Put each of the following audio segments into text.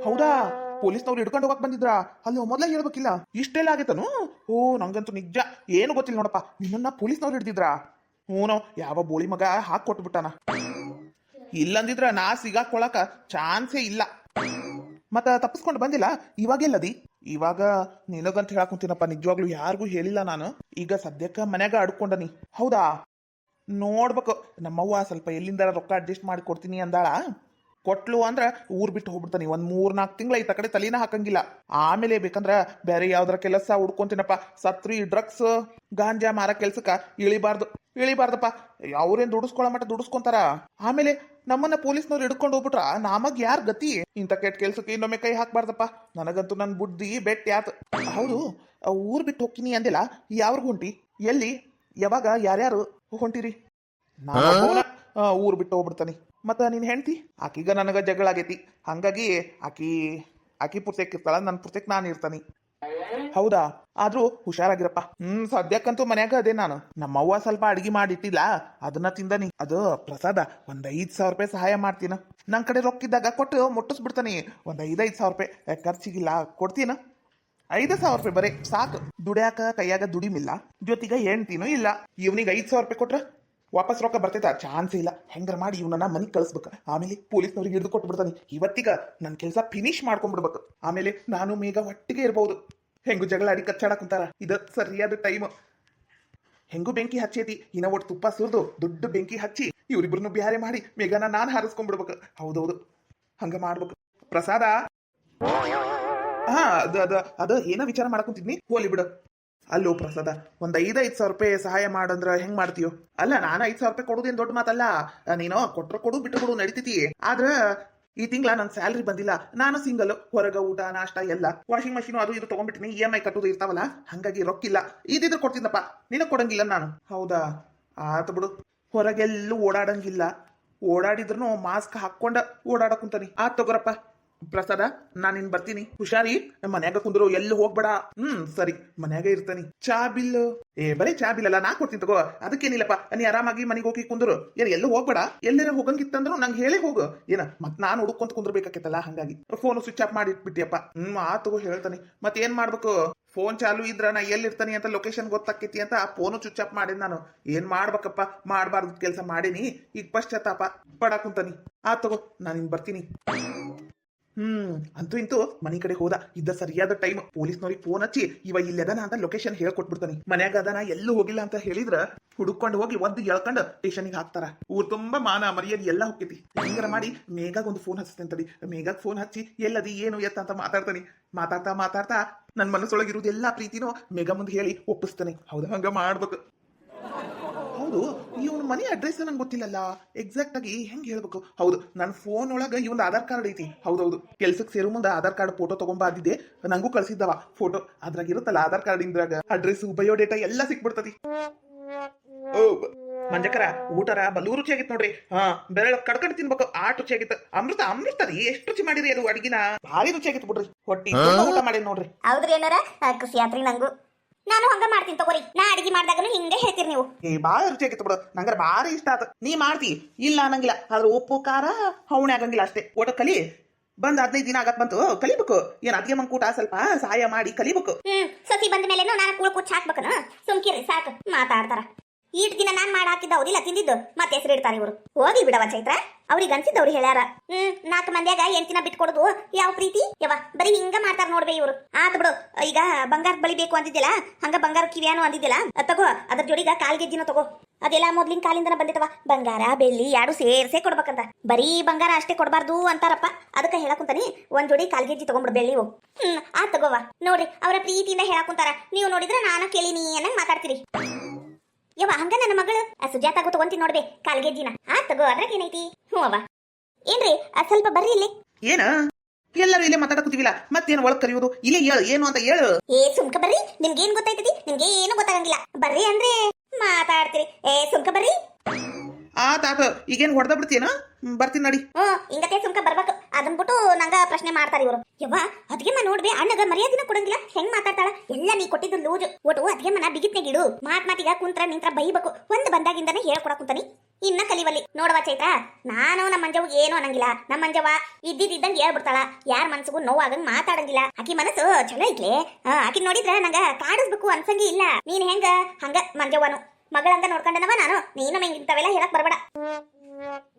ಹೌದಾ, ಪೊಲೀಸ್ನವ್ರು ಹಿಡ್ಕೊಂಡು ಹೋಗಕ್ ಬಂದಿದ್ರಾ? ಅಲ್ಲಿ ಮೊದ್ಲೇ ಹೇಳ್ಬೇಕಿಲ್ಲ, ಇಷ್ಟೆಲ್ಲ ಆಗೈತನು? ಓ, ನಂಗಂತೂ ನಿಜ ಏನು ಗೊತ್ತಿಲ್ಲ ನೋಡಪ್ಪ. ನಿನ್ನ ಪೊಲೀಸ್ನವ್ರು ಹಿಡ್ದಿದ್ರಾ? ಹ್ಞೂ, ಯಾವ ಬೋಳಿ ಮಗ ಹಾಕಿ ಕೊಟ್ಬಿಟ್ಟಾನ. ಇಲ್ಲಂದಿದ್ರ ನಾ ಸಿಗಾಕೊಳಕ ಚಾನ್ಸೇ ಇಲ್ಲ. ಮತ್ತ ತಪ್ಪಿಸ್ಕೊಂಡು ಬಂದಿಲ್ಲ, ಇವಾಗೆಲ್ಲದಿ? ಇವಾಗ ನಿನಗಂತ ಹೇಳಕ್ ಕುಂತೀನಪ್ಪ, ನಿಜವಾಗ್ಲೂ ಯಾರಿಗೂ ಹೇಳಿಲ್ಲ ನಾನು. ಈಗ ಸದ್ಯಕ್ಕ ಮನ್ಯಾಗ ಅಡ್ಕೊಂಡನಿ. ಹೌದಾ, ನೋಡ್ಬೇಕು. ನಮ್ಮವ್ವ ಸ್ವಲ್ಪ ಎಲ್ಲಿಂದ ರೊಕ್ಕ ಅಡ್ಜಸ್ಟ್ ಮಾಡಿ ಕೊಡ್ತೀನಿ ಅಂದಾಳ. ಕೊಟ್ಲು ಅಂದ್ರ ಊರ್ ಬಿಟ್ಟು ಹೋಗ್ಬಿಡ್ತಾನಿ. ಒಂದ್ 3-4 ತಿಂಗಳ ಈ ಕಡೆ ತಲೆನ ಹಾಕಂಗಿಲ್ಲ. ಆಮೇಲೆ ಬೇಕಂದ್ರ ಬೇರೆ ಯಾವ್ದಾರ ಕೆಲಸ ಹುಡ್ಕೊಂತೀನಪ್ಪ. ಸತ್ರಿ ಡ್ರಗ್ಸ್ ಗಾಂಜಾ ಮಾರ ಕೆಲ್ಸಕ್ಕ ಇಳಿಬಾರ್ದಪ್ಪ. ಅವ್ರೇನ್ ದುಡಿಸ್ಕೊಳ ಮಟ್ಟ ದುಡಿಸ್ಕೊಂತಾರ. ಆಮೇಲೆ ನಮ್ಮನ್ನ ಪೊಲೀಸ್ನವ್ರು ಹಿಡ್ಕೊಂಡು ಹೋಗ್ಬಿಟ್ರ ನಮಗ್ ಯಾರ್ ಗತಿ? ಇಂಥ ಕೆಟ್ಟ ಕೆಲ್ಸಕ್ಕೆ ಇನ್ನೊಮ್ಮೆ ಕೈ ಹಾಕ್ಬಾರ್ದಪ್ಪ. ನನಗಂತೂ ನನ್ ಬುದ್ಧಿ ಬೆಟ್ಟಿ ಆತ. ಹೌದು, ಊರ್ ಬಿಟ್ಟು ಹೋಗ್ತೀನಿ ಅಂದಿಲ್ಲ, ಯಾವ್ರಿಗೂ ಹೊಂಟಿ? ಎಲ್ಲಿ, ಯಾವಾಗ, ಯಾರ್ಯಾರು ಹೊಂಟಿರಿ? ನಾನು ಊರ್ ಬಿಟ್ಟು ಹೋಗ್ಬಿಡ್ತಾನಿ. ಮತ್ತ ನೀನ್ ಹೆಂಡ್ತಿ? ಆಕಿಗ ನನಗ ಜಗಳ ಆಗೈತಿ. ಹಂಗಾಗಿ ಆಕಿ ಪುರ್ತಕ್ ಇರ್ತಾಳ, ನನ್ ಪುರ್ತಕ್ ನಾನು ಇರ್ತಾನಿ. ಹೌದಾ, ಆದ್ರೂ ಹುಷಾರಾಗಿರಪ್ಪ. ಸದ್ಯಕ್ಕಂತೂ ಮನ್ಯಾಗ ಅದೇ ನಾನು. ನಮ್ಮವ್ವ ಸ್ವಲ್ಪ ಅಡ್ಗಿ ಮಾಡಿಟ್ಟಿಲ್ಲ, ಅದನ್ನ ತಿಂದನಿ. ಅದು ಪ್ರಸಾದ. ಒಂದ್ 5,000 ರೂಪಾಯಿ ಸಹಾಯ ಮಾಡ್ತೀನ. ನನ್ ಕಡೆ ರೊಕ್ಕಿದ್ದಾಗ ಕೊಟ್ಟು ಮುಟ್ಟಿಸ್ಬಿಡ್ತಾನಿ. ಒಂದ್ 5,000 ರೂಪಾಯಿ ಖರ್ಚಿಗಿಲ್ಲ, ಕೊಡ್ತೀನ. 5,000 ರೂಪಾಯಿ ಬರೀ ಸಾಕು. ದುಡ್ಯಾಕ ಕೈಯಾಗ ದುಡಿಮಿಲ್ಲ, ಜೊತೆಗ ಹೆಣ್ತೀನೂ ಇಲ್ಲ. ಇವನಿಗೆ 5,000 ರೂಪಾಯಿ ಕೊಟ್ರ ವಾಪಸ್ ರೊಕ್ಕ ಬರ್ತೈತ? ಚಾನ್ಸ್ ಇಲ್ಲ. ಹೆಂಗಾರ ಮಾಡಿ ಇವನನ್ನ ಮನಿಗ್ ಕಳಿಸ್ಬೇಕು. ಆಮೇಲೆ ಪೊಲೀಸ್ನವ್ರಿಗೆ ಹಿಡಿದು ಕೊಟ್ಟು ಬಿಡ್ತಾನೆ. ಇವತ್ತಿಗ ನನ್ನ ಕೆಲಸ ಫಿನಿಶ್ ಮಾಡ್ಕೊಂಡ್ಬಿಡ್ಬೇಕು. ಆಮೇಲೆ ನಾನು ಮೇಘ ಒಟ್ಟಿಗೆ ಇರ್ಬಹುದು. ಹೆಂಗು ಜಗಳ ಆಡಿ ಕಚ್ಚಾಡಕ್ ಕುಂತಾರ. ಇದು ಸರಿಯಾದ ಟೈಮ್. ಹೆಂಗು ಬೆಂಕಿ ಹಚ್ಚೈತಿ, ಇನ್ನ ಒಟ್ಟು ತುಪ್ಪ ಸುರಿದು ದೊಡ್ಡ ಬೆಂಕಿ ಹಚ್ಚಿ ಇವ್ರಿಬ್ರನ್ನು ಬ್ಯಾರೆ ಮಾಡಿ ಮೇಘನ ನಾನು ಹಾರಿಸ್ಕೊಂಡ್ಬಿಡ್ಬೇಕು. ಹೌದೌದು, ಹಂಗ ಮಾಡ್ಬೇಕು. ಪ್ರಸಾದ, ಹಾ, ಅದ ಏನ ವಿಚಾರ ಮಾಡಕೊಂತಿದ್ನಿ, ಹೋಲಿ ಬಿಡು. ಅಲ್ಲೋ ಪ್ರಸಾದ, ಒಂದ್ 5,000 ರೂಪಾಯಿ ಸಹಾಯ ಮಾಡಂದ್ರ ಹೆಂಗ್ ಮಾಡ್ತೀಯೋ? ಅಲ್ಲ, ನಾನು 5,000 ರೂಪಾಯಿ ಕೊಡುದೇನ್ ದೊಡ್ಡ ಮಾತಲ್ಲ. ನೀನು ಕೊಟ್ರ ಕೊಡು, ಬಿಟ್ಟು ಕೊಡು, ನಡಿತೈತಿ. ಆದ್ರ ಈ ತಿಂಗಳ ನನ್ ಸ್ಯಾಲ್ರಿ ಬಂದಿಲ್ಲ. ನಾನು ಸಿಂಗಲ್, ಹೊರಗ ಊಟ ನಾಷ್ಟ ಎಲ್ಲ, ವಾಷಿಂಗ್ ಮಷೀನ್ ಅದು ಇದು ತಗೊಂಡ್ಬಿಟ್ಟಿನಿ. EMI ಕಟ್ಟೋದು ಇರ್ತಾವಲ್ಲ, ಹಂಗಾಗಿ ರೊಕ್ಕಿಲ್ಲ. ಇದಿದ್ರೆ ಕೊಡ್ತೀನಪ್ಪ, ನಿನಗ್ ಕೊಡಂಗಿಲ್ಲ ನಾನು. ಹೌದಾ, ಆತ ಬಿಡು. ಹೊರಗೆಲ್ಲೂ ಓಡಾಡಂಗಿಲ್ಲ. ಓಡಾಡಿದ್ರು ಮಾಸ್ಕ್ ಹಾಕೊಂಡ ಓಡಾಡಕುಂತಾನಿ. ಆತ್ ತಗೋರಪ್ಪ ಪ್ರಸಾದ, ನಾನಿನ್ ಬರ್ತೀನಿ. ಹುಷಾರಿ, ಮನ್ಯಾಗ ಕುಂದ್ರು, ಎಲ್ಲಿ ಹೋಗ್ಬೇಡ. ಸರಿ, ಮನ್ಯಾಗ ಇರ್ತಾನಿ. ಚಾ ಬಿಲ್? ಬರೀ ಚಾ ಬಿಲ್ ಅಲ್ಲ, ನಾ ಕೊಡ್ತೀನಿ ತಗೋ. ಅದಕ್ಕೇನಿಲ್ಲಪ್ಪ, ನೀ ಆರಾಮಾಗಿ ಮನೆಗೆ ಹೋಗಿ ಕುಂದ್ರು. ಎಲ್ಲೂ ಹೋಗ್ಬೇಡ. ಎಲ್ಲಾರ ಹೋಗಂಗಿತ್ತಂದ್ರು ನಂಗೆ ಹೇಳಿ ಹೋಗು. ಮತ್ ನಾನು ಹುಡುಕೊಂತ ಕುಂದ್ರಬೇಕಾಕೈತಲ್ಲ, ಹಂಗಾಗಿ ಫೋನ್ ಸ್ವಿಚ್ ಆಫ್ ಮಾಡಿ ಇಟ್ಬಿಟ್ಟಿಯಪ್ಪ. ತಗೋ ಹೇಳ್ತಾನೆ. ಮತ್ ಏನ್ ಮಾಡ್ಬೇಕು? ಫೋನ್ ಚಾಲು ಇದ್ರ ನಾ ಎಲ್ಲಿರ್ತಾನಿ ಅಂತ ಲೊಕೇಶನ್ ಗೊತ್ತಾಕೈತಿ ಅಂತ ಫೋನು ಸ್ವಿಚ್ ಆಫ್ ಮಾಡಿದ್ ನಾನು. ಏನ್ ಮಾಡ್ಬೇಕಪ್ಪ, ಮಾಡಬಾರ್ದು ಕೆಲಸ ಮಾಡೀನಿ. ಈಗ ಪಶ್ಚಾತ್ತಾಪ ಪಡಾಕುಂತಾನಿ. ತಗೋ, ನಾನಿನ್ ಬರ್ತೀನಿ. ಅಂತೂ ಇಂತೂ ಮನಿ ಕಡೆ ಹೋದ. ಇದ್ದ ಸರಿಯಾದ ಟೈಮ್. ಪೊಲೀಸ್ನವ್ರಿಗೆ ಫೋನ್ ಹಚ್ಚಿ ಇವ ಇಲ್ಲದನ ಅಂತ ಲೊಕೇಶನ್ ಹೇಳ್ಕೊಟ್ಬಿಡ್ತಾನಿ. ಮನ್ಯಾಗ ಅದನ ಎಲ್ಲೂ ಹೋಗಿಲ್ಲ ಅಂತ ಹೇಳಿದ್ರ ಹುಡುಕೊಂಡು ಹೋಗಿ ಒದ್ದು ಎಳ್ಕೊಂಡು ಸ್ಟೇಷನ್ಗೆ ಹಾಕ್ತಾರ. ಊರ್ ತುಂಬಾ ಮಾನ ಮರ್ಯಾದೆ ಎಲ್ಲ ಹೋಗ್ತೈತಿ. ಹೆಂಗಾರ ಮಾಡಿ ಮೇಘಾಗ ಒಂದು ಫೋನ್ ಹಚ್ತೇನೆ ತಡಿ. ಮೇಘಾಗ ಫೋನ್ ಹಚ್ಚಿ ಎಲ್ಲದಿ ಏನು ಎತ್ತ ಅಂತ ಮಾತಾಡ್ತಾನಿ. ಮಾತಾಡ್ತಾ ನನ್ನ ಮನಸ್ಸೊಳಗಿರುವುದು ಎಲ್ಲಾ ಪ್ರೀತಿನೂ ಮೇಘ ಮುಂದೆ ಹೇಳಿ ಒಪ್ಪಿಸ್ತಾನೆ. ಹೌದಾ, ಹಂಗ ಮಾಡ್ಬೇಕು. ಹೌದು, ಇವನ್ ಮನಿ ಅಡ್ರೆಸ್ ನಂಗೆ ಗೊತ್ತಿಲ್ಲಲ್ಲ. ಎಕ್ಸಾಕ್ಟ್ ಆಗಿ ಹೆಂಗ್ ಹೇಳ್ಬೇಕು? ಹೌದು, ನನ್ನ ಫೋನ್ ಒಳಗ ಇವನ್ ಆಧಾರ್ ಕಾರ್ಡ್ ಐತಿ. ಹೌದೌದು, ಕೆಲ್ಸಕ್ಕೆ ಸೇರು ಮುಂದೆ ಆಧಾರ್ ಕಾರ್ಡ್ ಫೋಟೋ ತಗೊಂಬಂದಿದ್ದೆ. ನಂಗೂ ಕಳ್ಸಿದ್ದವ ಫೋಟೋ. ಅದ್ರಾಗ ಇರುತ್ತಲ್ಲ ಆಧಾರ್ ಕಾರ್ಡ್ ಇಂದ್ರಾಗ ಅಡ್ರೆಸ್, ಬಯೋಡೇಟಾ ಎಲ್ಲ ಸಿಕ್ಬಿಡ್ತತಿ. ಓ ಮಂಜಕರ, ಊಟರ ಬಲ್ಲೂ ರುಚಿಯಾಗಿತ್ತು ನೋಡ್ರಿ. ಬೆರಳ ಕಡ್ಕಡ್ ತಿನ್ಬೇಕು, ರುಚಿಯಾಗಿತ್ತು. ಅಮೃತ ರೀ, ಎಷ್ಟು ರುಚಿ ಮಾಡಿರಿ ಅದು ಅಡ್ಗಿನ. ಭಾರಿ ರುಚಿಯಾಗಿತ್ತು ಬಿಡ್ರಿ. ಹೊಟ್ಟಿ ಊಟ ಮಾಡಿ ನೋಡ್ರಿ. ಹೌದ್ರಿ ಏನಾರ ಖುಷಿ ಆತ್ರಿ ನಂಗೂ. ನಾನು ಹಂಗ ಮಾಡ್ತೀನಿ ತಗೋರಿ. ನಾ ಅಡಿಗೆ ಮಾಡ್ದಾಗನು ಹಿಂಗೆ ಹೇಳ್ತೀರಿ ನೀವು. ಬಾಳ ರುಚಿಯಾಗಿತ್ತು ಬಿಡು, ನಂಗಾರ ಭಾರಿ ಇಷ್ಟ ಆತ. ನೀ ಮಾಡ್ತಿ ಇಲ್ಲ ಅನ್ನಂಗಿಲ್ಲ, ಆದ್ರೆ ಉಪ್ಪು ಖಾರ ಹವಣೆ ಆಗಂಗಿಲ್ಲ ಅಷ್ಟೇ. ಒಟ್ಟು ಕಲಿ. ಬಂದ್ 15 ದಿನ ಆಗತ್ ಬಂತು, ಕಲಿಬೇಕು. ಏನ್ ಅದ್ಗೆ ಮಂಕೂಟ ಸ್ವಲ್ಪ ಸಹಾಯ ಮಾಡಿ ಕಲಿಬೇಕು. ಸಸಿ ಬಂದ ಮೇಲೇನು ನಾನು ಕೂಳ್ ಹಾಕ್ಬೇಕನ? ಸುಮ್ಕಿರಿ ಸಾಕು, ಮಾತಾಡ್ತಾರ. ಈಟ್ ದಿನ ನಾನ್ ಹಾಕಿದ್ದ ಅವ್ರಿಲ್ಲ ತಿಂದಿದ್ದು, ಮತ್ತೆ ಹೆಸರು ಇಡ್ತಾರೆ ಇವರು. ಹೋಗಿ ಬಿಡವ ಚೈತ್ರ, ಅವ್ರಿಗೆ ಅನ್ಸಿದ್ದವ್ರು ಹೇಳ್ಯಾರ. 4 ಮಂದಿಯಾಗ 8 ದಿನ ಬಿಟ್ಕೊಡುದು ಯಾವ ಪ್ರೀತಿ ಯವ? ಬರೀ ಹಿಂಗ ಮಾಡ್ತಾರ ನೋಡ್ಬೇ ಇವ್ರು. ಆತ್ ಬಿಡು. ಈಗ ಬಂಗಾರ ಬಳಿ ಬೇಕು ಅಂದಿದ್ದಿಲ್ಲ, ಹಂಗ ಬಂಗಾರ ಕಿವಿಯಾನು ಅಂದಿದ್ದಿಲ್ಲ. ತಗೋ, ಅದ್ರ ಜೋಡಿಗ ಕಾಲ್ಗೆಜ್ಜಿನ ತಗೋ. ಅದೆಲ್ಲ ಮೊದ್ಲಿನ ಕಾಲಿಂದನ ಬಂದಿತ್ತವ. ಬಂಗಾರ ಬೆಳ್ಳಿ 2 ಸೇರ್ಸೇ ಕೊಡ್ಬೇಕಂತ. ಬರೀ ಬಂಗಾರ ಅಷ್ಟೇ ಕೊಡ್ಬಾರ್ದು ಅಂತಾರಪ್ಪ. ಅದಕ್ಕೆ ಹೇಳಕುಂತಾನಿ, ಒಂದ್ ಜೋಡಿ ಕಾಲ್ಗೆಜ್ಜಿ ತಗೊಂಡ್ಬಿಡು ಬೆಳ್ಳಿವು. ತಗೋವ. ನೋಡ್ರಿ, ಅವರ ಪ್ರೀತಿಯಿಂದ ಹೇಳಕುಂತಾರ. ನೀವು ನೋಡಿದ್ರೆ ನಾನು ಕೇಳಿನಿ ಅನ್ನಂಗ್ ಮಾತಾಡ್ತೀರಿ. ಯವ್ವ, ಹಂಗ ನನ್ನ ಮಗಳು ಸುಜಾತಾಗೂ ತಗೊಂತೀನಿ ನೋಡ್ಬೇ ಕಾಲ್ಗೆಜ್ಜಿನ. ತಗೋ, ಅದ್ರಾಗ ಏನೈತಿ? ಅವ್ವ ಏನ್ರಿ, ಸ್ವಲ್ಪ ಬರ್ರಿ ಇಲ್ಲಿ. ಏನ ಎಲ್ಲರೂ ಇಲ್ಲೇ ಮಾತಾಡಕುತ್ತೀವಿಲ್ಲ, ಮತ್ತೇನು ಒಳಗ್ ಕರೆಯೋದು? ಇಲ್ಲೇ ಹೇಳು, ಏನು ಅಂತ ಹೇಳು. ಸುಮ್ಕ ಬರ್ರಿ, ನಿಮ್ಗೇನ್ ಗೊತ್ತಾಯ್ತದಿ? ನಿಮ್ಗೆ ಏನು ಗೊತ್ತಾಗಂಗಿಲ್ಲ. ಬರ್ರಿ ಅಂದ್ರೆ ಮಾತಾಡ್ತೀರಿ. ಸುಮ್ಕ ಬರ್ರಿ. ಆತ ಈಗೇನ್ ಹೊಡೆದ ಬಿಡ್ತೀನ? ಬರ್ತೀನಿ ನಡಿ. ಹಿಂಗತೆ ಸುಮ್ಕ ಬರ್ಬೇಕು. ಅದನ್ ಬಿಟ್ಟು ನಂಗ ಪ್ರಶ್ನೆ ಮಾಡ್ತಾರ ಇವರು. ಯವ್ವ, ಅದ್ಗೆಮ್ಮ ನೋಡ್ಬೇ, ಅಣ್ಣಗ ಮರ್ಯಾದಿನ ಕೊಡಂಗಿಲ್ಲ. ಹೆಂಗ್ ಮಾತಾಡ್ತಾಳ? ಎಲ್ಲ ನೀ ಕೊಟ್ಟಿದ್ದು ಲೂಜ್. ಒಟ್ಟು ಅದ್ಗೆಮ್ಮನ ಬಿಗಿತ್ನಾಗ ಇಡು. ಮಾತಿಗ ಕುಂತ್ರ ನಿಂತ್ರ ಬೈಬೇಕು. ಒಂದ್ ಬಂದಾಗಿಂದಾನೆ ಹೇಳ್ಕೊಡಕುಂತಾನಿ. ಇನ್ನ ಕಲಿವಲ್ಲಿ ನೋಡವ ಚೈತ್ರ, ನಾನು ನಮ್ಮ ಮಂಜವ್ಗೆ ಏನು ಅನ್ನಂಗಿಲ್ಲ. ನಮ್ಮ ಮಂಜವ್ವ ಇದ್ದಿದ್ದಂಗೆ ಹೇಳ್ಬಿಡ್ತಾಳ, ಯಾರ ಮನ್ಸಿಗೂ ನೋವಾಗಂಗ್ ಮಾತಾಡಂಗಿಲ್ಲ. ಆಕಿ ಮನಸ್ಸು ಚಲೋ ಐತ್ಲೆ. ಆಕಿ ನೋಡಿದ್ರ ನಂಗ ಕಾಡಿಸ್ಬೇಕು ಅನ್ಸಂಗಿ ಇಲ್ಲ. ನೀನ್ ಹೆಂಗ ಹಂಗ ಮಂಜವ್ವನು ಮಗಳಂಗ ನೋಡ್ಕೊಂಡನವ ನಾನು. ನೀನು ಇಂಥವೆಲ್ಲ ಹೇಳಕ್ ಬರ್ಬೇಡ.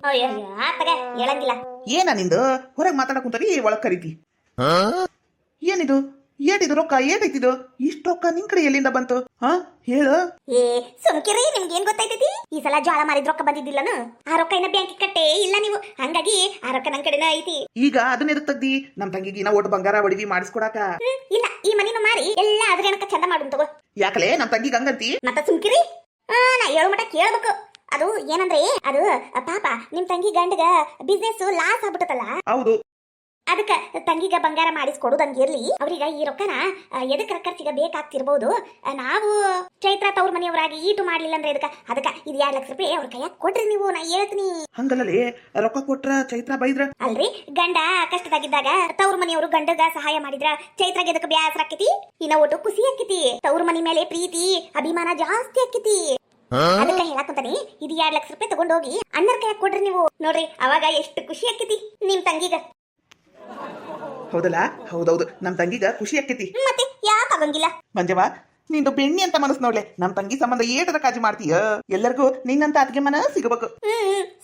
ಅಯ್ಯೋ ಆತಗ ಹೇಳಂಗಿಲ್ಲ. ಏನ ನಿಂದು ಹೊರಗೆ ಮಾತಾಡಕ್ ಕುಂತಾರಿ ಒಳಗ್ ಕರೀತಿ? ಏನಿದು? ಏಟಿದು ರೊಕ್ಕ? ಏಟೈತಿದು? ಇಷ್ಟು ರೊಕ್ಕ ನಿನ್ ಕಡೆ ಎಲ್ಲಿಂದ ಬಂತು? ಹೇಳು. ಏ ಸುಮ್ಕಿರಿ, ನಿಮ್ಗೆ ಏನ್ ಗೊತ್ತೈತೈತಿ? ಈ ಸಲ ಜ್ವಾಳ ಮಾರಿದ ರೊಕ್ಕ ಬಂದಿದ್ದಿಲ್ಲನು? ಆ ರೊಕ್ಕ ಇನ್ನ ಬ್ಯಾಂಕಿಗೆ ಕಟ್ಟೇ ಇಲ್ಲ ನೀವು, ಹಂಗಾಗಿ ಆ ರೊಕ್ಕ ನನ್ ಕಡೆನ ಐತಿ. ಈಗ ಅದನ್ನ ಎದಕ್ ತೆಗ್ದಿ? ನಮ್ ತಂಗಿಗೆ ನಾ ಒಟ್ಟು ಬಂಗಾರ ಒಡವಿ ಮಾಡಿಸ್ಕೊಡಾಕ? ಇಲ್ಲ, ಈ ಮನಿನು ಮಾರಿ ಎಲ್ಲ ಅದ್ರ ಏನಕ್ಕ ಚಂದ ಮಾಡುನ್ ತಗೋ. ಯಾಕಲೆ ನಮ್ ತಂಗಿಗೆ ಹಂಗಂತಿ? ಮತ್ತ ಸುಮ್ಕಿರಿ, ನಾ ಹೇಳು ಮಟ ಕೇಳ್ಬೇಕು. ಅದು ಏನಂದ್ರೆ, ಅದು ಪಾಪ ನಿಮ್ ತಂಗಿ ಗಂಡಗ ಬಿಸ್ನೆಸ್ ಲಾಸ್ ಆಗ್ಬಿಟ್ಟತಲ್ಲ. ಹೌದು. ಅದಕ್ಕ ತಂಗಿಗ ಬಂಗಾರ ಮಾಡಿಸ್ಕೊಡುದಂಗಿರ್ಲಿ, ಅವ್ರಿಗ ಈ ರೊಕ್ಕನ ಎದಕ್ ಖರ್ಚಿಗ ಬೇಕಾಗ್ತಿರ್ಬೋದು. ನಾವು ಚೈತ್ರ ತವ್ರ ಮನೆಯವರಾಗಿ ಈಟು ಮಾಡ್ಲಿಲ್ಲ ಅಂದ್ರೆ ಅದಕ್ಕ ಇದು 2 ಲಕ್ಷ ರೂಪಾಯಿ ಅವ್ರ ಕೈಯಾಗ ಕೊಡ್ರಿ ನೀವು, ನಾ ಹೇಳ್ತೀನಿ. ಹಂಗಲ್ಲೇ ರೊಕ್ಕ ಕೊಟ್ರ ಚೈತ್ರ ಬೈದ್ರ? ಅಲ್ರಿ, ಗಂಡ ಕಷ್ಟದಾಗಿದ್ದಾಗ ತವ್ರ ಮನೆಯವರು ಗಂಡಗ ಸಹಾಯ ಮಾಡಿದ್ರ ಚೈತ್ರಾಗ ಎದಕ್ ಬ್ಯಾಸರ ಆಕ್ಕತಿ, ಇನ್ನ ಒಟ್ಟು ಖುಷಿ ಆಕ್ಕತಿ. ತವ್ರ ಮನಿ ಮೇಲೆ ಪ್ರೀತಿ ಅಭಿಮಾನ ಜಾಸ್ತಿ ಆಕ್ಕತಿ. ಅದಕ್ಕ ಹೇಳಾಕಂತಾನೆ, ಇದು 2 ಲಕ್ಷ ರೂಪಾಯಿ ತಗೊಂಡೋಗಿ ಅಣ್ಣರ ಕೈಯಾಗ ಕೊಡ್ರಿ ನೀವು, ನೋಡ್ರಿ ಅವಾಗ ಎಷ್ಟು ಖುಷಿ ಆಕ್ಕತಿ ನಿಮ್ ತಂಗಿಗ. ಹೌದಲ್ಲ? ಹೌದೌದು, ನಮ್ ತಂಗಿಗ ಖುಷಿ ಆಕ್ಕೈತಿ. ಮತ್ತೆ ಯಾಕಾಗಂಗಿಲ್ಲ? ಮಂಜವ್ವ, ನಿಂದು ಬೆಣ್ಣಿ ಅಂತ ಮನಸ್ಸು ನೋಡ್ಲೆ. ನಮ್ ತಂಗಿ ಸಂಬಂಧ ಏಟರ ಕಾಜಿ ಮಾಡ್ತೀಯ? ಎಲ್ಲರಿಗೂ ನಿನ್ನಂತ ಅದ್ಗೆ ಮನ ಸಿಗಬೇಕು.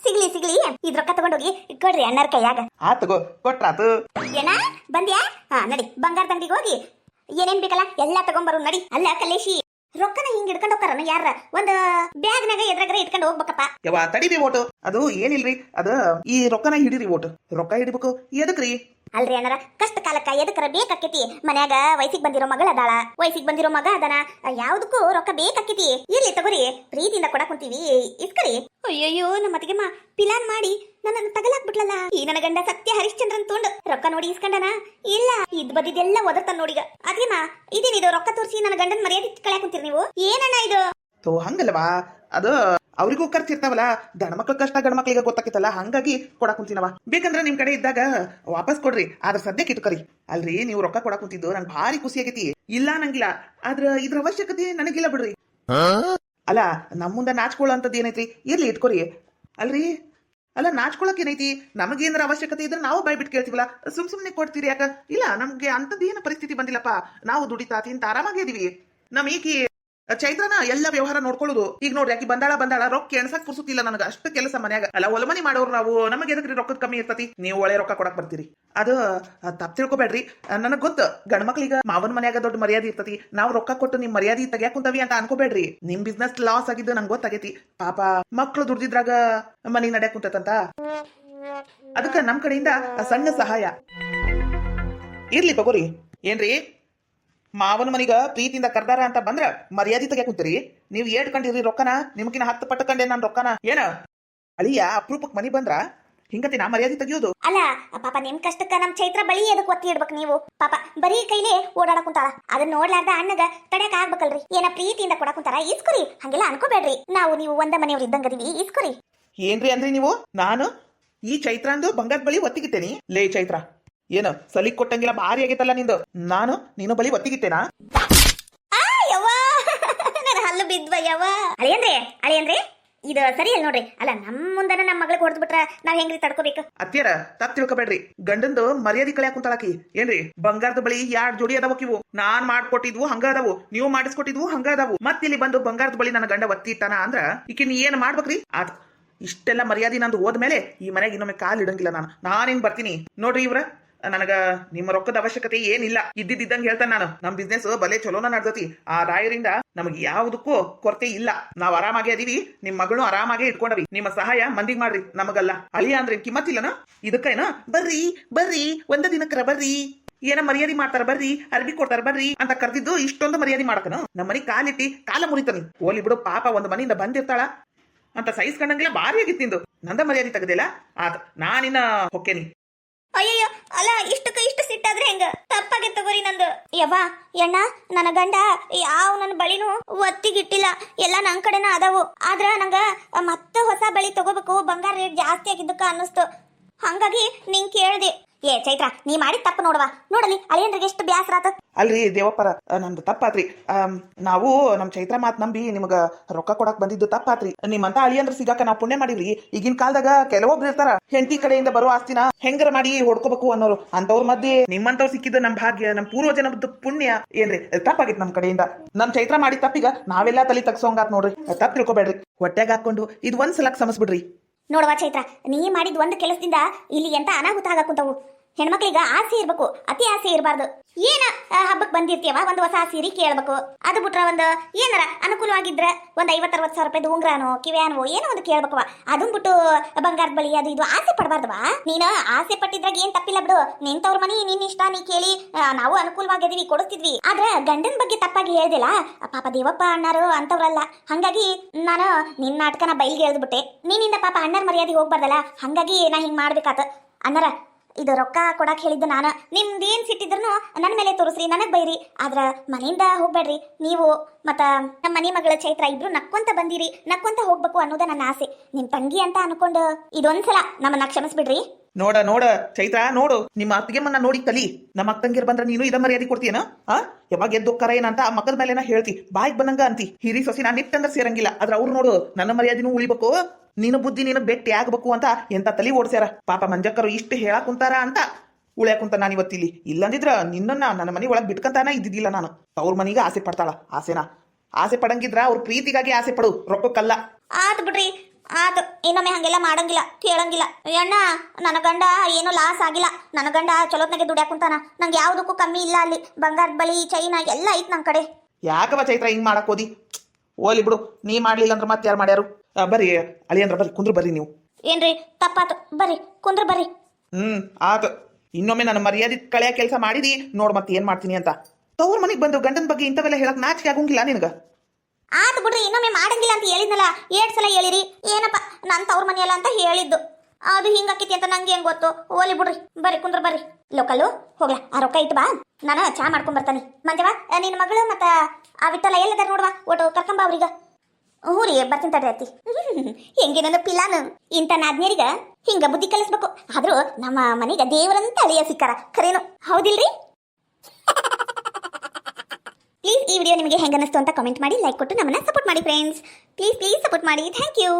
ಸಿಗ್ಲಿ ಸಿಗ್ಲಿ, ಇದ್ ರೊಕ್ಕ ತಗೊಂಡೋಗಿ ಕೊಡ್ರಿ ಅಣ್ಣರ ಕೈಯಾಗ. ತಗೋ, ಕೊಟ್ರಾತು. ಏನ ಬಂದ್ಯಾ? ನಡಿ, ಬಂಗಾರ ತಂಗಿಗೆ ಹೋಗಿ ಏನೇನ್ ಬೇಕಲ್ಲ ಎಲ್ಲ ತಗೊಂಬರು ನಡಿ. ಅಲ್ಲ ಕಲೇಶಿ, ರೊಕ್ಕನ ಹಿಂಗ್ ಹಿಡ್ಕೊಂಡು ಹೋಗ್ತಾರ ಯಾರ ಒಂದ್ ಬ್ಯಾಗ್ನಾಗ ಎದ್ರಾಗರ ಇಟ್ಕೊಂಡು ಹೋಗ್ಬೇಕಪ್ಪ. ಯವ್ವ ತಡಿವಿ ಓಟು, ಅದು ಏನಿಲ್ರಿ, ಅದ ಈ ರೊಕ್ಕನ ಹಿಡಿರಿ ಓಟು. ರೊಕ್ಕ ಹಿಡಿಬೇಕು ಎದಕ್ರಿ? ಅಲ್ರಿ ಅಣ್ಣರ, ಕಷ್ಟ ಕಾಲಕ್ಕ ಎದಕ್ಕರ ಬೇಕಾಕೇತಿ. ಮನ್ಯಾಗ ವಯಸ್ಸಿಗೆ ಬಂದಿರೋ ಮಗಳ ಅದಾಳ, ವಯಸ್ಸಿಗೆ ಬಂದಿರೋ ಮಗ ಅದನ, ಯಾವ್ದಕ್ಕೂ ರೊಕ್ಕ ಬೇಕಾಕೇತಿ. ಇರ್ಲಿ ತಗೋರಿ, ಪ್ರೀತಿಯಿಂದ ಕೊಡಕ್ ಕುಂತೀವಿ, ಇಸ್ಕರಿ. ಅಯ್ಯಯ್ಯೋ, ನಮ್ಮ ಅತ್ತಿಗೆಮ್ಮ ಪಿಲಾನ್ ಮಾಡಿ ನನ್ನನ್ನು ತಗಲಾಕ್ಬಿಟ್ಲಲ್ಲ. ಈ ನನ್ನ ಗಂಡ ಸತ್ಯ ಹರಿಶ್ಚಂದ್ರನ್ ತುಂಡು ರೊಕ್ಕ ನೋಡಿ ಇಸ್ಕೊಂಡನ ಇಲ್ಲ, ಇದ್ ಬದಿದ್ದೆಲ್ಲ ಒದರ್ತಾನ ನೋಡಿಗ. ಅತ್ತಿಗೆಮ್ಮ, ಇದೇನಿದು ರೊಕ್ಕ ತೋರಿಸಿ ನನ್ನ ಗಂಡನ್ ಮರ್ಯಾದೆ ಕಳ್ಯಾಕ್ ಕುಂತೀರಿ ನೀವು? ಏನಣ್ಣ ಇದು? ಹಂಗಲ್ವಾ, ಅದು ಅವ್ರಿಗೂ ಖರ್ಚಿರ್ತಾವಲ್ಲ. ಗಂಡ್ಮಕ್ಳ ಕಷ್ಟ ಗಂಡ್ಮಕ್ಳಿಗೆ ಗೊತ್ತಾಕಿತ್ತಲ್ಲ, ಹಂಗಾಗಿ ಕೊಡಕ್ ಕುಂತೀನವ. ಬೇಕಂದ್ರೆ ನಿಮ್ ಕಡೆ ಇದ್ದಾಗ ವಾಪಸ್ ಕೊಡ್ರಿ, ಆದ್ರ ಸದ್ಯಕ್ಕೆ ಇಟ್ಕರಿ. ಅಲ್ರಿ, ನೀವು ರೊಕ್ಕ ಕೊಡಕ್ ಕುಂತಿದ್ದು ನಂಗೆ ಭಾರಿ ಖುಷಿ ಆಗೈತಿ. ಇಲ್ಲ ನಂಗಿಲ್ಲ, ಆದ್ರ ಇದ್ರ ಅವಶ್ಯಕತೆ ನನಗಿಲ್ಲ ಬಿಡ್ರಿ. ಅಲ್ಲ, ನಮ್ ಮುಂದೆ ನಾಚ್ಕೊಳ್ಳೋ ಅಂತದ್ ಏನೈತ್ರಿ? ಇರ್ಲಿ ಇಟ್ಕೊರಿ. ಅಲ್ರಿ, ಅಲ್ಲ ನಾಚ್ಕೊಳಕ್ ಏನೈತಿ? ನಮಗೇನಾರ ಅವಶ್ಯಕತೆ ಇದ್ರೆ ನಾವು ಬಾಯ್ ಬಿಟ್ಟು ಕೇಳ್ತೀವಲ್ಲ, ಸುಮ್ನೆ ಕೊಡ್ತೀರಿ ಯಾಕ? ಇಲ್ಲ, ನಮ್ಗೆ ಅಂತದ್ ಏನು ಪರಿಸ್ಥಿತಿ ಬಂದಿಲ್ಲಪ್ಪ. ನಾವು ದುಡಿತಾ ತಿಂತ ಆರಾಮಾಗಿ ಇದೀವಿ. ನಮ್ ಈಕಿ ಚೈತ್ರನ ಎಲ್ಲ ವ್ಯವಹಾರ ನೋಡ್ಕೊಳ್ಳೋದು. ಈಗ ನೋಡ್ರಿ, ಆಕಿ ಬಂದಾಳ ರೊಕ್ಕ ಎಣಸಕ್ ಪುರ್ಸುತ್ತಿಲ್ಲ ನನಗ, ಅಷ್ಟು ಕೆಲಸ ಮನ್ಯಾಗ. ಅಲ್ಲ, ಹೊಲಮನಿ ಮಾಡೋರು ನಾವು, ನಮಗೆ ಎದಕ್ರಿ ರೊಕ್ಕದ ಕಮ್ಮಿ ಇರ್ತತಿ? ನೀವು ಒಳ್ಳೆ ರೊಕ್ಕ ಕೊಡಕ್ ಬರ್ತೀರಿ, ಅದು ತಪ್ಪು ತಿಳ್ಕೊಬೇಡ್ರಿ. ನನಗ್ ಗೊತ್ತು, ಗಂಡ್ಮಕ್ಳಿಗ ಮಾವನ್ ಮನ್ಯಾಗ ದೊಡ್ಡ ಮರ್ಯಾದೆ ಇರ್ತತಿ. ನಾವು ರೊಕ್ಕ ಕೊಟ್ಟು ನಿಮ್ ಮರ್ಯಾದೆ ತೆಗ್ಯಾಕ್ ಕುಂತವಿ ಅಂತ ಅನ್ಕೋಬೇಡ್ರಿ. ನಿಮ್ ಬಿಸ್ನೆಸ್ ಲಾಸ್ ಆಗಿದ್ದು ನಂಗೆ ಗೊತ್ತಾಗೈತಿ. ಪಾಪ ಮಕ್ಳು ದುಡ್ದಿದ್ರಾಗ ಮನಿ ನಡ್ಯಾಕ್ ಕುಂತಂತ, ಅದಕ್ಕ ನಮ್ ಕಡೆಯಿಂದ ಸಣ್ಣ ಸಹಾಯ ಇರ್ಲಿ ತಗೋರಿ. ಏನ್ರಿ, ಮಾವನ ಮನಿಗ ಪ್ರೀತಿಯಿಂದ ಕರ್ದಾರ ಅಂತ ಬಂದ್ರ ಮರ್ಯಾದೆ ತೆಗ್ಯಾಕ್ ಕುಂತೀರಿ? ನೀವ್ ಏಟ್ ಕಂಡಿರಿ ರೊಕ್ಕನ? ನಿಮ್ಗಿನ 10 ಪಟ್ಟು ಕಂಡೆ ನಾನ್ ರೊಕ್ಕನ. ಏನ ಅಳಿಯ ಅಪರೂಪಕ್ ಮನಿ ಬಂದ್ರ ಹಿಂಗತಿ ನಾ ಮರ್ಯಾದೆ ತೆಗಿಯೋದು? ಅಲ್ಲ ಪಾಪ, ನಿಮ್ ಕಷ್ಟಕ್ಕ ನಮ್ ಚೈತ್ರ ಬಳಿ ಎದಕ್ ಒತ್ತಿ ಇಡ್ಬೇಕು ನೀವು? ಪಾಪ ಬರೀ ಕೈಲೇ ಓಡಾಡಕ್ ಕುಂತಾಳ, ಅದನ್ನ ನೋಡ್ಲಾರ್ದ ಅಣ್ಣಗ ತಡ್ಯಾಕ ಆಗ್ಬೇಕಲ್ರಿ. ಏನ ಪ್ರೀತಿಯಿಂದ ಕೊಡಕ್ ಕುಂತಾರ, ಇಸ್ಕೊರಿ. ಹಂಗೆಲ್ಲ ಅನ್ಕೋಬೇಡ್ರಿ, ನಾವು ನೀವು ಒಂದ ಮನೆಯವ್ರ ಇದ್ದಂಗದೀವಿ, ಇಸ್ಕೊರಿ. ಏನ್ರಿ ಅಂದ್ರಿ ನೀವು? ನಾನು ಈ ಚೈತ್ರಂದು ಬಂಗಾರದ ಬಳಿ ಒತ್ತಿಗಿತ್ತೇನಿ? ಲೇ ಚೈತ್ರ, ಏನು ಸಲಿಗ್ ಕೊಟ್ಟಂಗಿಲ್ಲ, ಭಾರಿ ಆಗೈತಲ್ಲ ನಿಂದು. ನೀನು ಬಳಿ ಒತ್ತಿಗಿತ್ತೇನಾ? ನನ್ನ ಹಲ್ಲು ಬಿದ್ವ ಯವ್ವ. ಅಳಿಯಂದ್ರೆ ಇದು ಸರಿ ಅಲ್ಲ ನೋಡ್ರಿ. ಅಲ್ಲ, ನಮ್ ಮುಂದನ ನಮ್ ಮಗಳಿಗೆ ಹೊಡೆದ್ ಬಿಟ್ರ ನಾವ್ ಹೆಂಗ್ರಿ ತಡ್ಕೋಬೇಕು? ಅತ್ಯಾರ ತಪ್ಪು ತಿಳ್ಕೊಬೇಡ್ರಿ, ಗಂಡಂದು ಮರ್ಯಾದೆ ಕಳ್ಯಾಕ್ ಕುಂತಾಳಕಿ. ಏನ್ರಿ, ಬಂಗಾರದ ಬಳಿ 2 ಜೋಡಿ ಅದಾವಕಿವು. ನಾನ್ ಮಾಡ್ಕೊಟ್ಟಿದ್ವು ಹಂಗ ಅದಾವು, ನೀವು ಮಾಡಿಸ್ಕೊಟ್ಟಿದ್ವು ಹಂಗ ಅದಾವು. ಮತ್ತಿಲ್ಲಿ ಬಂದು ಬಂಗಾರದ ಬಳಿ ನನ್ನ ಗಂಡ ಒತ್ತಿ ಇಟ್ಟಾನ ಅಂದ್ರ ಈಕಿ ನೀ ಏನ್ ಮಾಡ್ಬೇಕ್ರಿ? ಇಷ್ಟೆಲ್ಲ ಮರ್ಯಾದೆ ನಂದು ಹೋದ್ಮೇಲೆ ಈ ಮನೆಗೆ ಇನ್ನೊಮ್ಮೆ ಕಾಲ್ ಇಡಂಗಿಲ್ಲ. ನಾನೇನ್ ಬರ್ತೀನಿ ನೋಡ್ರಿ. ಇವ್ರ ನನಗ ನಿಮ್ಮ ರೊಕ್ಕದ ಅವಶ್ಯಕತೆ ಏನಿಲ್ಲ, ಇದ್ದಿದ್ದಂಗೆ ಹೇಳ್ತಾನೆ ನಾನು. ನಮ್ ಬಿಸ್ನೆಸ್ ಬಲೆ ಚಲೋನ ನಡ್ದತಿ. ಆ ರಾಯರಿಂದ ನಮಗೆ ಯಾವುದಕ್ಕೂ ಕೊರತೆ ಇಲ್ಲ. ನಾವ್ ಆರಾಮಾಗಿ ಅದೀವಿ, ನಿಮ್ ಮಗಳು ಆರಾಮಾಗೆ ಇಟ್ಕೊಂಡವಿ. ನಿಮ್ಮ ಸಹಾಯ ಮಂದಿಗ್ ಮಾಡ್ರಿ, ನಮಗಲ್ಲ. ಅಳಿಯ ಅಂದ್ರೆ ಕಿಮ್ಮತ್ತಿಲ್ಲನ? ಇದಕ್ಕೇನ ಬರ್ರಿ ಒಂದ ದಿನಕ್ಕರ ಬರ್ರಿ, ಏನ ಮರ್ಯಾದೆ ಮಾಡ್ತಾರ ಬರ್ರಿ, ಅರ್ಬಿ ಕೊಡ್ತಾರ ಬರ್ರಿ ಅಂತ ಕರ್ದಿದ್ದು ಇಷ್ಟೊಂದು ಮರ್ಯಾದೆ ಮಾಡಕನು? ನಮ್ಮ ಮನಿ ಕಾಲಿಟ್ಟಿ ಕಾಲ ಮುರಿತಾನಿ. ಹೋಲಿ ಬಿಡು, ಪಾಪ ಒಂದ್ ಮನೆಯಿಂದ ಬಂದಿರ್ತಾಳ ಅಂತ ಸಹಿಸ್ಕೊಂಡಂಗಿಲ್ಲ. ಭಾರಿ ಆಗಿತ್ತಿಂದು ನಂದ ಮರ್ಯಾದೆ ತೆಗದಿಲ್ಲ. ನಾನಿನ್ನ ಹೊಕ್ಕೇನಿ. ಅಯ್ಯಯ್ಯೋ, ಅಲ್ಲ ಇಷ್ಟು ಸಿಟ್ಟಾದ್ರೆ ಹೆಂಗ? ತಪ್ಪಾಗೆ ತಗೋರಿ ನಂದು. ಯವ್ವ ಎಣ್ಣ, ನನ್ನ ಗಂಡ ಯಾವ ನನ್ನ ಬಳಿನೂ ಒತ್ತಿಗಿಟ್ಟಿಲ್ಲ, ಎಲ್ಲ ನನ್ ಕಡೆನ ಅದಾವು. ಆದ್ರ ನಂಗ ಮತ್ತೆ ಹೊಸ ಬಳಿ ತಗೋಬೇಕು, ಬಂಗಾರ ರೇಟ್ ಜಾಸ್ತಿ ಆಗಿದ್ದಕ್ಕ ಅನ್ನಿಸ್ತು. ಹಂಗಾಗಿ ನಿಂಗ್ ಕೇಳ್ದೆ, ಏ ಚೈತ್ರ ನೀ ಮಾಡಿದ ತಪ್ಪು ನೋಡವಾ ನೋಡಲಿ ಅಳಿಯಂದ್ರಿಗೆ ಎಷ್ಟು ಬ್ಯಾಸರ ಆತ. ಅಲ್ರಿ ದೇವಪ್ಪರ ನಮ್ದು ತಪ್ಪಾತ್ರಿ. ನಾವು ನಮ್ ಚೈತ್ರ ಮಾತ್ ನಂಬಿ ನಿಮ್ಗ ರೊಕ್ಕ ಕೊಡಕ್ ಬಂದಿದ್ದು ತಪ್ಪಾತ್ರಿ. ನಿಮ್ಮಂತ ಅಳಿಯಂದ್ರ ಸಿಗಾಕ ನಾವು ಪುಣ್ಯ ಮಾಡಿವ್ರಿ. ಈಗಿನ ಕಾಲದಾಗ ಕೆಲವೊಬ್ರು ಇರ್ತಾರ ಹೆಂಡತಿ ಕಡೆಯಿಂದ ಬರೋ ಆಸ್ತಿನ ಹೆಂಗರ ಮಾಡಿ ಹೊಡ್ಕೋಬೇಕು ಅನ್ನೋರು. ಅಂತವ್ರ ಮಧ್ಯೆ ನಿಮ್ಮಂತವ್ರು ಸಿಕ್ಕಿದ ನಮ್ ಭಾಗ್ಯ, ನಮ್ ಪೂರ್ವಜನದ ಪುಣ್ಯ ಏನ್ರಿ ತಪ್ಪಾಗಿತ್ತು ನಮ್ ಕಡೆಯಿಂದ. ನಮ್ ಚೈತ್ರ ಮಾಡಿ ತಪ್ಪಿಗ ನಾವೆಲ್ಲಾ ತಲೆ ತಗ್ಸೋಂಗಾತ್ ನೋಡ್ರಿ. ತಪ್ಪು ತಿಳ್ಕೊಬೇಡ್ರಿ. ಹೊಟ್ಟೆಗ ಹಾಕೊಂಡು ಇದು ಒಂದ್ ಸಲಕ್ ಸಮಸ್ಬಿಡ್ರಿ. ನೋಡವಾ ಚೈತ್ರ ನೀ ಮಾಡಿದ ಒಂದು ಕೆಲಸದಿಂದ ಇಲ್ಲಿ ಎಂತ ಅನಾಹುತ ಆಗಕ್ಕಂತವು. ಹೆಣ್ಮಕ್ಳಿಗ ಆಸೆ ಇರ್ಬೇಕು, ಅತಿ ಆಸೆ ಇರಬಾರ್ದು. ಏನ ಹಬ್ಬಕ್ಕೆ ಬಂದಿರ್ತೀಯವ ಒಂದು ಹೊಸ ಸೀರೆ ಕೇಳ್ಬೇಕು, ಅದು ಬಿಟ್ರ ಒಂದು ಏನಾರ ಅನುಕೂಲವಾಗಿದ್ರ ಒಂದ್ 50-60 ಸಾವಿರ ರೂಪಾಯಿ ಉಂಗ್ರಾನೋ ಕಿವ್ಯಾನೋ ಏನೋ ಒಂದು ಕೇಳ್ಬೇಕವ. ಅದನ್ ಬಿಟ್ಟು ಬಂಗಾರದ ಬಳಿ ಅದು ಇದು ಆಸೆ ಪಡಬಾರ್ದವಾ. ನೀನು ಆಸೆ ಪಟ್ಟಿದ್ರಾಗ ಏನ್ ತಪ್ಪಿಲ್ಲ ಬಿಡು. ನಿಂತವ್ರ ಮನಿ ನಿನ್ ಇಷ್ಟ, ನೀ ಕೇಳಿ ನಾವು ಅನುಕೂಲವಾಗಿದೀವಿ ಕೊಡಿಸ್ತಿದ್ವಿ. ಆದ್ರ ಗಂಡನ ಬಗ್ಗೆ ತಪ್ಪಾಗಿ ಹೇಳ್ದಿಲ್ಲ. ಪಾಪ ದೇವಪ್ಪ ಅಣ್ಣಾರು ಅಂತವ್ರಲ್ಲ. ಹಂಗಾಗಿ ನಾನು ನಿನ್ನ ನಾಟಕನ ಬಯಲ್ಗೆ ಎಳ್ದ್ಬಿಟ್ಟೆ. ನೀನಿಂದ ಪಾಪ ಅಣ್ಣರ ಮರ್ಯಾದೆ ಹೋಗ್ಬಾರ್ದಲ್ಲ. ಹಂಗಾಗಿ ನಾ ಹಿಂಗ್ ಮಾಡ್ಬೇಕಾತ. ಅಣ್ಣರ ಇದು ರೊಕ್ಕ ಕೊಡಕ್ ಹೇಳಿದ್ದು ನಾನು. ನಿಮ್ದೇನ್ ಸಿಟ್ಟಿದ್ರು ನನ್ನ ಮೇಲೆ ತೋರಿಸ್ರಿ, ನನಗ್ ಬೈರಿ. ಆದ್ರ ಮನೆಯಿಂದ ಹೋಗ್ಬೇಡ್ರಿ. ನೀವು ಮತ್ತ ನಮ್ಮ ಮನೆ ಮಗಳ ಚೈತ್ರ ಇಬ್ರು ನಕ್ಕೊಂತ ಬಂದಿರಿ, ನಕ್ಕೊಂತ ಹೋಗ್ಬೇಕು ಅನ್ನೋದ ನನ್ನ ಆಸೆ. ನಿಮ್ ತಂಗಿ ಅಂತ ಅನ್ಕೊಂಡು ಇದೊಂದ್ಸಲ ನಮ್ಮನ್ನ ಕ್ಷಮಿಸ್ಬಿಡ್ರಿ. ನೋಡ ಚೈತ್ರ ನೋಡು, ನಿಮ್ಮ ಅತ್ತಿಗೆ ಮನ್ನ ನೋಡಿ ಕಲಿ. ನಮ್ಮ ಅಕ್ಕಂಗಿರ್ ಬಂದ್ರೆ ನೀನು ಇದ ಮರ್ಯಾದೆ ಕೊಡ್ತೀಯನ? ಯಾವಾಗ ಎದ್ದೊಕ್ಕರ ಏನಂತ ಆ ಮಕ್ಕದ ಮೇಲೆ ಹೇಳ್ತಿ, ಬಾಯಿಗೆ ಬಂದಂಗ ಅಂತಿ. ಹಿರಿ ಸೊಸಿ ನಾನು ನಿಟ್ಟಂದ್ರೆ ಸೇರಂಗಿಲ್ಲ. ಆದ್ರೆ ಅವ್ರು ನೋಡು ನನ್ನ ಮರ್ಯಾದಿನೂ ಉಳಿಬೇಕು, ನೀನು ಬುದ್ಧಿ ನೀನು ಬೆಟ್ಟಿ ಆಗ್ಬೇಕು ಅಂತ ಎಂತ ತಲಿ ಓಡ್ಸ್ಯಾರ. ಪಾಪ ಮಂಜಕ್ಕರು ಇಷ್ಟು ಹೇಳಕ್ ಕುಂತಾರ ಅಂತ ಉಳ್ಯಾಕುಂತ ನಾನು ಇವತ್ತಿಲ್ಲಿ. ಇಲ್ಲಂದಿದ್ರ ನಿನ್ನನ್ನ ನನ್ನ ಮನೆ ಒಳಗೆ ಬಿಟ್ಕಂತಾನ ಇದ್ದಿದ್ದಿಲ್ಲ ನಾನು. ಅವ್ರ ಮನೆಗೆ ಆಸೆ ಪಡ್ತಾಳ. ಆಸೆ ಪಡಂಗಿದ್ರ ಅವ್ರ ಪ್ರೀತಿಗಾಗಿ ಆಸೆ ಪಡು, ರೊಕ್ಕಕ್ಕಲ್ಲ. ಆತ್ ಬಿಡ್ರಿ ಆತು. ಇನ್ನೊಮ್ಮೆ ಹಂಗೆಲ್ಲ ಮಾಡಂಗಿಲ್ಲ, ಕೇಳಂಗಿಲ್ಲ. ಅಣ್ಣ ನನ್ನ ಗಂಡ ಏನೋ ಲಾಸ್ ಆಗಿಲ್ಲ. ನನ್ನ ಗಂಡ ಚಲೋತ್ನಾಗೆ ದುಡ್ಯಾಕುಂತಾನ. ನಂಗೆ ಯಾವ್ದಕ್ಕೂ ಕಮ್ಮಿ ಇಲ್ಲ. ಅಲ್ಲಿ ಬಂಗಾರದ ಬಳಿ ಚೈನಾ ಎಲ್ಲ ಐತ್ ನನ್ ಕಡೆ. ಯಾಕವ ಚೈತ್ರ ಹಿಂಗ್ ಮಾಡಕ್ ಹೋದಿ? ಓಲಿ ಬಿಡು, ನೀ ಮಾಡ್ಲಿಲ್ಲ ಅಂದ್ರೆ ಮತ್ತೆ ಯಾರು ಮಾಡ್ಯಾರು? ಬರ್ರಿ ಅಳಿಯಂದ್ರ ಬರ್ರಿ, ಕುಂದ್ರು ಬರ್ರಿ ನೀವು. ಏನ್ರಿ ತಪ್ಪಾತು, ಬರ್ರಿ ಕುಂದ್ರ ಬರ್ರಿ. ಆತ. ಇನ್ನೊಮ್ಮೆ ನನ್ನ ಮರ್ಯಾದೆ ಕಳೆಯ ಕೆಲಸ ಮಾಡಿದಿ ನೋಡ್ ಮತ್ತೆ ಏನ್ ಮಾಡ್ತೀನಿ ಅಂತ. ತವ್ರ ಮನೆಗ್ ಬಂದು ಗಂಡನ ಬಗ್ಗೆ ಇಂಥವೆಲ್ಲ ಹೇಳಕ್ ನಾಚಿಕೆ ಆಗೋಂಗಿಲ್ಲ ನಿನಗ? ಆತು ಬಿಡ್ರಿ, ಇನ್ನೊಮ್ಮೆ ಮಾಡಂಗಿಲ್ಲ ಅಂತ ಹೇಳಿದ್ನಲ್ಲ. 7 ಸಲ ಹೇಳಿರಿ. ಏನಪ್ಪ ನನ್ ತವ್ರ ಮನೆಯಲ್ಲ ಅಂತ ಹೇಳಿದ್ದು. ಅದು ಹಿಂಗಾಕೈತಿ ಅಂತ ನಂಗೆ ಏನ್ ಗೊತ್ತು. ಓಲಿ ಬಿಡ್ರಿ, ಬರ್ರಿ ಕುಂದ್ರ ಬರ್ರಿ. ಲೋಕಲ್ಲು ಹೋಗ್ಲಾ, ಆ ರೊಕ್ಕ ಇಟ್ಟು ಬಾ, ನಾನು ಚಾ ಮಾಡ್ಕೊಂಡ್ ಬರ್ತಾನೆ. ಮಂಜವ ನಿನ್ನ ಮಗಳು ಮತ್ತ ಆ ವಿಠಲ ಎಲ್ಲದಾರ ನೋಡ್ವಾ, ಒಟ್ಟು ಕರ್ಕೊಂಬ ಅವ್ರಿಗ. ಹ್ಞೂ ರೀ ಬರ್ತೀನಿ ತಡ್ರಿ ಅತ್ತಿ. ಹೆಂಗೆ ನನ್ನ ಪಿಲಾನು ಇಂಥ ನಾದ್ನೇರಿಗ ಹಿಂಗ ಬುದ್ಧಿ ಕಲಿಸ್ಬೇಕು. ಆದ್ರೂ ನಮ್ಮ ಮನೆಗ ದೇವರಂತ ಅಳಿಯ ಸಿಕ್ಕಾರ, ಖರೇನು ಹೌದಿಲ್ರಿ? ಪ್ಲೀಸ್ ಈ ವಿಡಿಯೋ ನಿಮಗೆ ಹೆಂಗ ಅನಿಸ್ತು ಅಂತ ಕಾಮೆಂಟ್ ಮಾಡಿ, ಲೈಕ್ ಕೊಟ್ಟು ನಮ್ಮನ್ನ ಸಪೋರ್ಟ್ ಮಾಡಿ ಫ್ರೆಂಡ್ಸ್. ಪ್ಲೀಸ್ ಸಪೋರ್ಟ್ ಮಾಡಿ. Thank you.